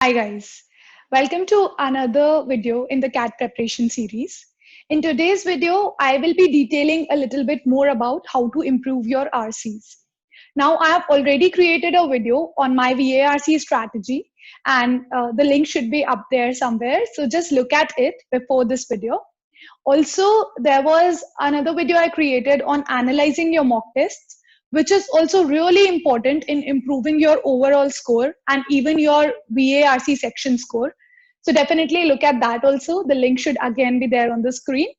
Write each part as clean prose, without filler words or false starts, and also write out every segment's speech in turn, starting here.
Hi guys, welcome to another video in the CAT preparation series. In today's video, I will be detailing a little bit more about how to improve your RCs. Now, I have already created a video on my VARC strategy and the link should be up there somewhere. So just look at it before this video. Also, there was another video I created on analyzing your mock tests, which is also really important in improving your overall score and even your VARC section score. So definitely look at that also. The link should again be there on the screen.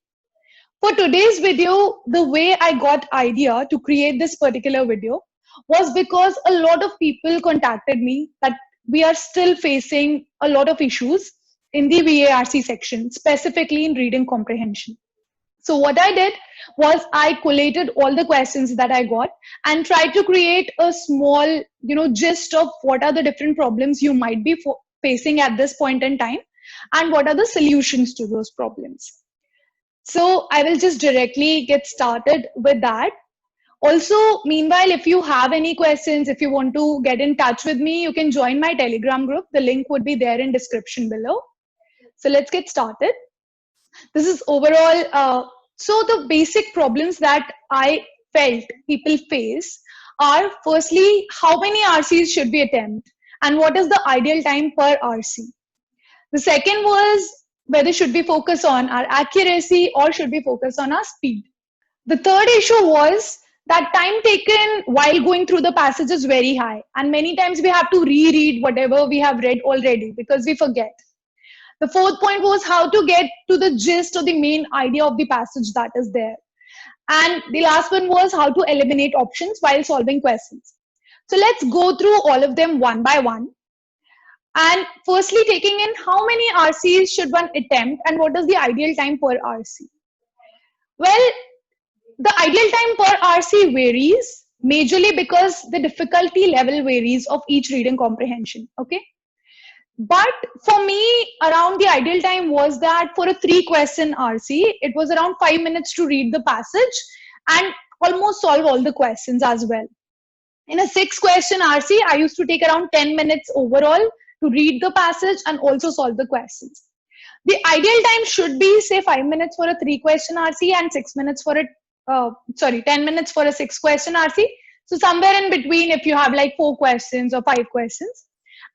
For today's video, the way I got idea to create this particular video was because a lot of people contacted me that we are still facing a lot of issues in the VARC section, specifically in reading comprehension. So what I did was I collated all the questions that I got and tried to create a small, gist of what are the different problems you might be facing at this point in time and what are the solutions to those problems. So I will just directly get started with that. Also, meanwhile, if you have any questions, if you want to get in touch with me, you can join my Telegram group. The link would be there in description below. So let's get started. This is overall, so the basic problems that I felt people face are firstly, how many RCs should we attempt and what is the ideal time per RC? The second was whether should we focus on our accuracy or should we focus on our speed. The third issue was that time taken while going through the passage is very high and many times we have to reread whatever we have read already because we forget. The fourth point was how to get to the gist or the main idea of the passage that is there. And the last one was how to eliminate options while solving questions. So let's go through all of them one by one. And firstly, taking in how many RCs should one attempt and what is the ideal time per RC? Well, the ideal time per RC varies majorly because the difficulty level varies of each reading comprehension. Okay. But for me, around the ideal time was that for a 3-question RC, it was around 5 minutes to read the passage and almost solve all the questions as well. In a 6-question RC, I used to take around 10 minutes overall to read the passage and also solve the questions. The ideal time should be, say, 5 minutes for a 3-question RC and 6 minutes for a, 10 minutes for a 6-question RC. So somewhere in between, if you have like 4 questions or 5 questions.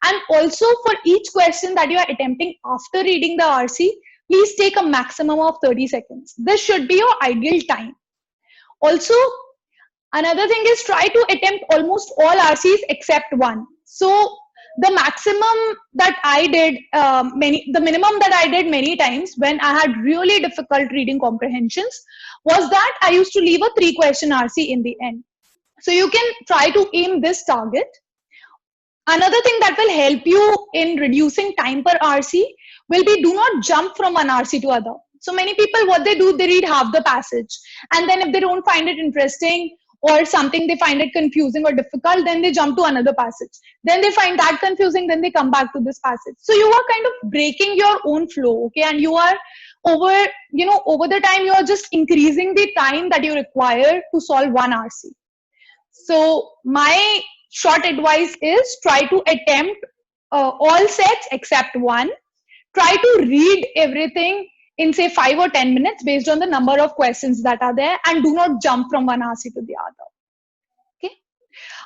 And also for each question that you are attempting after reading the RC, please take a maximum of 30 seconds. This should be your ideal time. Also, another thing is try to attempt almost all RCs except one. So the maximum that I did, the minimum that I did many times when I had really difficult reading comprehensions was that I used to leave a 3-question RC in the end. So you can try to aim this target. Another thing that will help you in reducing time per RC will be do not jump from one RC to other. So many people, what they do, they read half the passage. And then if they don't find it interesting or something, they find it confusing or difficult, then they jump to another passage. Then they find that confusing, then they come back to this passage. So you are kind of breaking your own flow, okay? And you are over the time, you are just increasing the time that you require to solve one RC. So my short advice is try to attempt all sets except one. Try to read everything in say 5 or 10 minutes based on the number of questions that are there and do not jump from one RC to the other. Okay.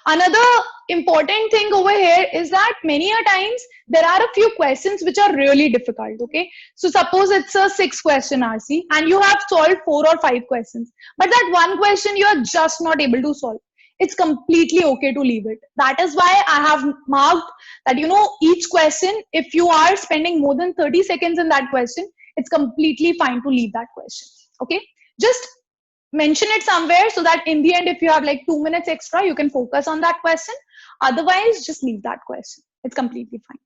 Another important thing over here is that many a times there are a few questions which are really difficult. Okay. So suppose it's a 6-question RC and you have solved 4 or 5 questions, but that one question you are just not able to solve. It's completely okay to leave it. That is why I have marked that, each question, if you are spending more than 30 seconds in that question, it's completely fine to leave that question. Okay. Just mention it somewhere so that in the end, if you have like 2 minutes extra, you can focus on that question. Otherwise, just leave that question. It's completely fine.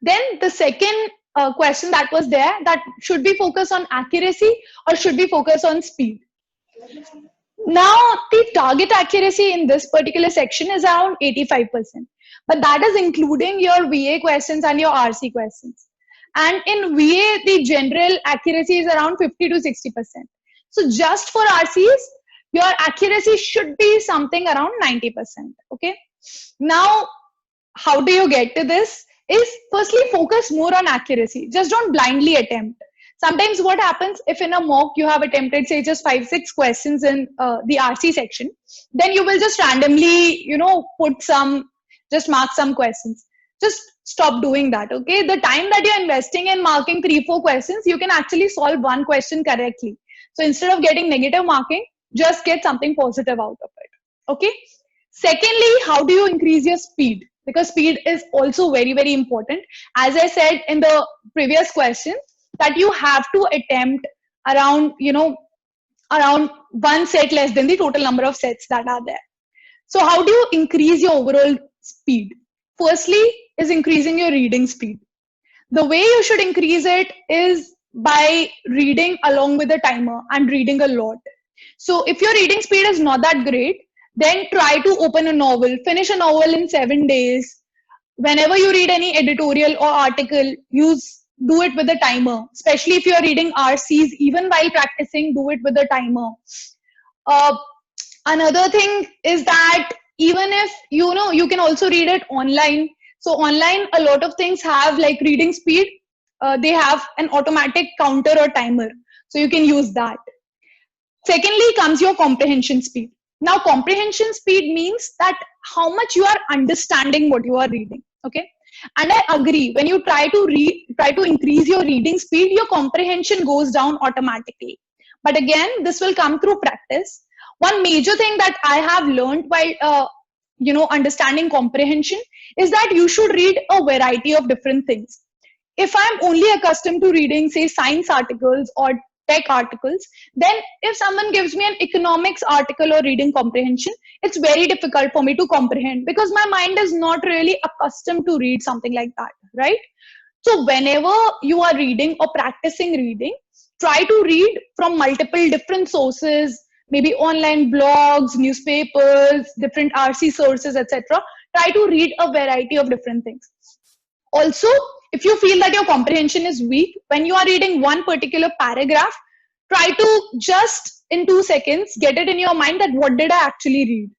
Then the second question that was there, that should we focus on accuracy or should we focus on speed? Now, the target accuracy in this particular section is around 85%, but that is including your VA questions and your RC questions. And in VA, the general accuracy is around 50 to 60%. So just for RCs, your accuracy should be something around 90%. Okay. Now, how do you get to this? is firstly focus more on accuracy. Just don't blindly attempt. Sometimes what happens if in a mock you have attempted say just 5-6 questions in the RC section, then you will just randomly put some, just mark some questions. Just stop doing that. Okay, the time that you're investing in marking 3-4 questions, you can actually solve one question correctly. So instead of getting negative marking, just get something positive out of it. Okay. Secondly, how do you increase your speed? Because speed is also very, very important. As I said in the previous question, that you have to attempt around, around one set less than the total number of sets that are there. So how do you increase your overall speed? Firstly, is increasing your reading speed. The way you should increase it is by reading along with the timer and reading a lot. So if your reading speed is not that great, then try to open a novel, finish a novel in 7 days. Whenever you read any editorial or article, do it with a timer. Especially if you're reading RCs, even while practicing, do it with a timer. Another thing is that even if you can also read it online. So online, a lot of things have like reading speed. They have an automatic counter or timer, so you can use that. Secondly comes your comprehension speed. Now comprehension speed means that how much you are understanding what you are reading. Okay, and I agree, when you try to increase your reading speed, your comprehension goes down automatically. But again, this will come through practice. One major thing that I have learned while understanding comprehension is that you should read a variety of different things. If I'm only accustomed to reading say science articles or tech articles, then if someone gives me an economics article or reading comprehension, it's very difficult for me to comprehend because my mind is not really accustomed to read something like that, right? So whenever you are reading or practicing reading, try to read from multiple different sources, maybe online blogs, newspapers, different RC sources, etc. Try to read a variety of different things. Also, if you feel that your comprehension is weak, when you are reading one particular paragraph, try to just in 2 seconds get it in your mind that what did I actually read.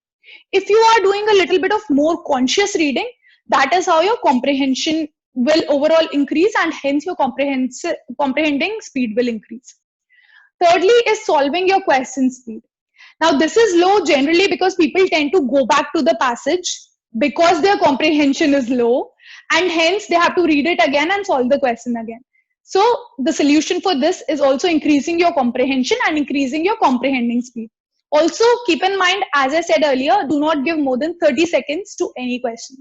If you are doing a little bit of more conscious reading, that is how your comprehension will overall increase, and hence your comprehending speed will increase. Thirdly is solving your question speed. Now this is low generally because people tend to go back to the passage because their comprehension is low, and hence they have to read it again and solve the question again. So the solution for this is also increasing your comprehension and increasing your comprehending speed. Also keep in mind, as I said earlier, do not give more than 30 seconds to any question.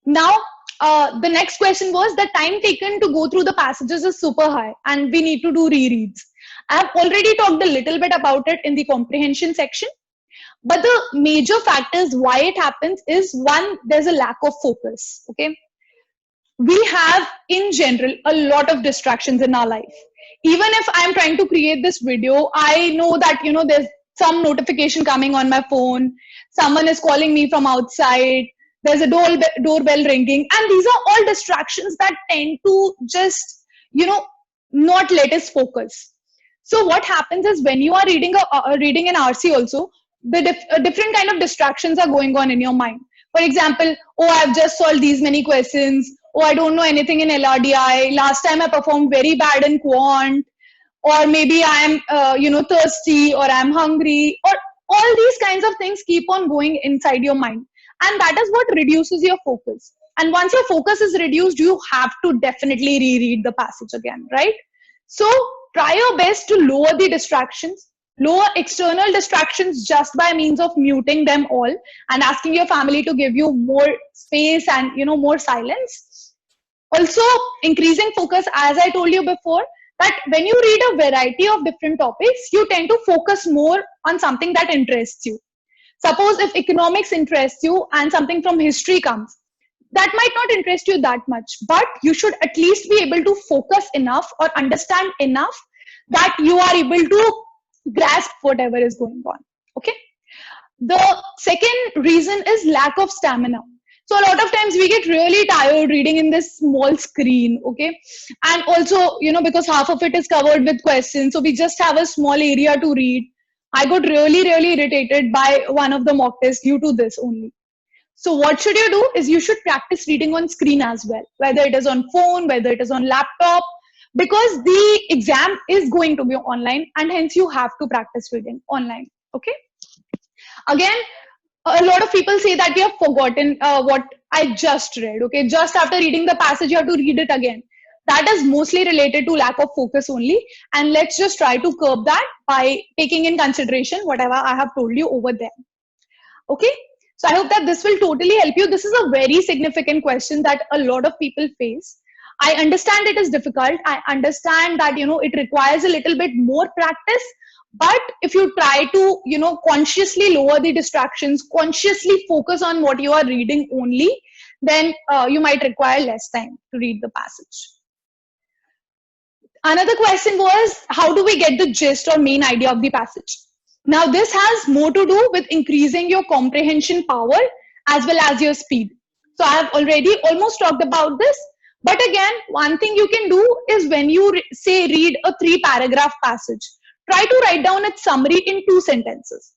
Now the next question was the time taken to go through the passages is super high and we need to do rereads. I have already talked a little bit about it in the comprehension section. But the major factors why it happens is, one, there's a lack of focus. Okay, we have in general a lot of distractions in our life. Even if I'm trying to create this video, I know that there's some notification coming on my phone, someone is calling me from outside, there's a doorbell ringing, and these are all distractions that tend to just not let us focus. So what happens is when you are reading an RC also, the different kind of distractions are going on in your mind. For example, oh, I've just solved these many questions. Oh, I don't know anything in LRDI. Last time I performed very bad in quant. Or maybe I'm, thirsty, or I'm hungry, or all these kinds of things keep on going inside your mind. And that is what reduces your focus. And once your focus is reduced, you have to definitely reread the passage again, right? So try your best to lower the distractions. Lower external distractions just by means of muting them all and asking your family to give you more space and more silence. Also increasing focus, as I told you before, that when you read a variety of different topics, you tend to focus more on something that interests you. Suppose if economics interests you and something from history comes, that might not interest you that much, but you should at least be able to focus enough or understand enough that you are able to grasp whatever is going on. Okay. The second reason is lack of stamina. So a lot of times we get really tired reading in this small screen. Okay. And also, because half of it is covered with questions, so we just have a small area to read. I got really irritated by one of the mock tests due to this only. So what should you do is you should practice reading on screen as well, whether it is on phone, whether it is on laptop, because the exam is going to be online and hence you have to practice reading online. Okay. Again, a lot of people say that you have forgotten what I just read. Okay. Just after reading the passage, you have to read it again. That is mostly related to lack of focus only. And let's just try to curb that by taking in consideration whatever I have told you over there. Okay. So I hope that this will totally help you. This is a very significant question that a lot of people face. I understand it is difficult. I understand that, it requires a little bit more practice. But if you try to, consciously lower the distractions, consciously focus on what you are reading only, then you might require less time to read the passage. Another question was, how do we get the gist or main idea of the passage? Now, this has more to do with increasing your comprehension power as well as your speed. So I have already almost talked about this. But again, one thing you can do is when you say read a 3-paragraph passage, try to write down its summary in 2 sentences.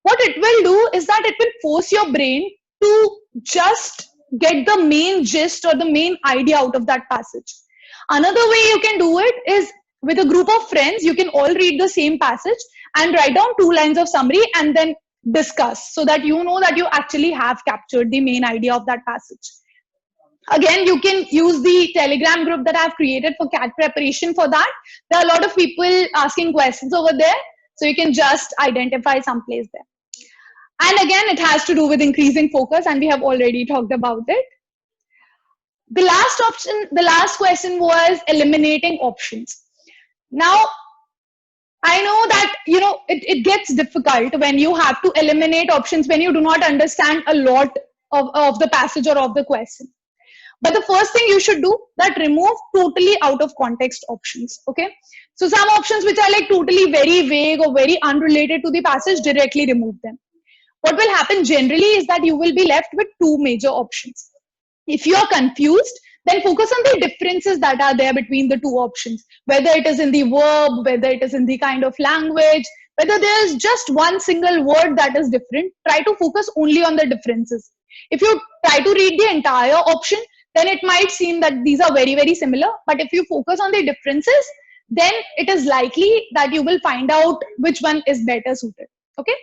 What it will do is that it will force your brain to just get the main gist or the main idea out of that passage. Another way you can do it is with a group of friends, you can all read the same passage and write down 2 lines of summary and then discuss so that you know that you actually have captured the main idea of that passage. Again, you can use the Telegram group that I've created for CAT preparation for that. There are a lot of people asking questions over there, so you can just identify some place there. And again, it has to do with increasing focus, and we have already talked about it. The last question was eliminating options. Now, I know that, it gets difficult when you have to eliminate options, when you do not understand a lot of the passage or of the question. But the first thing you should do, that remove totally out of context options. Okay. So some options which are like totally very vague or very unrelated to the passage, directly remove them. What will happen generally is that you will be left with 2 major options. If you are confused, then focus on the differences that are there between the 2 options, whether it is in the verb, whether it is in the kind of language, whether there is just one single word that is different. Try to focus only on the differences. If you try to read the entire option, then it might seem that these are very, very similar. But if you focus on the differences, then it is likely that you will find out which one is better suited. Okay.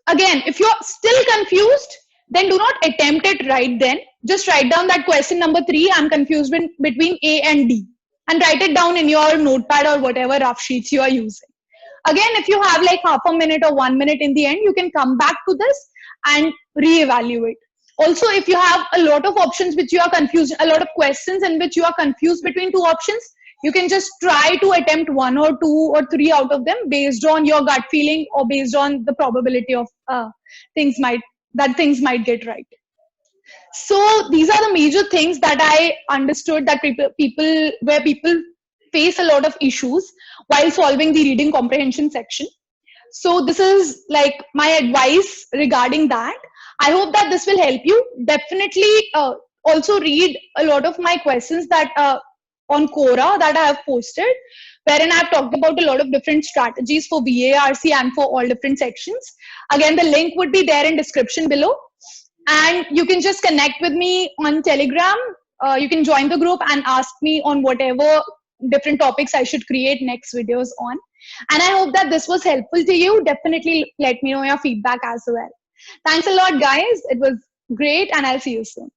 Again, if you're still confused, then do not attempt it right then. Just write down that question number 3, I'm confused between A and D, and write it down in your notepad or whatever rough sheets you are using. Again, if you have like half a minute or 1 minute in the end, you can come back to this and reevaluate. Also, if you have a lot of options which you are confused, a lot of questions in which you are confused between 2 options, you can just try to attempt 1 or 2 or 3 out of them based on your gut feeling or based on the probability of things might get right. So these are the major things that I understood that people face a lot of issues while solving the reading comprehension section. So this is like my advice regarding that. I hope that this will help you. Definitely also read a lot of my questions that on Quora that I have posted, wherein I've talked about a lot of different strategies for VARC and for all different sections. Again, the link would be there in description below. And you can just connect with me on Telegram. You can join the group and ask me on whatever different topics I should create next videos on. And I hope that this was helpful to you. Definitely let me know your feedback as well. Thanks a lot, guys. It was great, and I'll see you soon.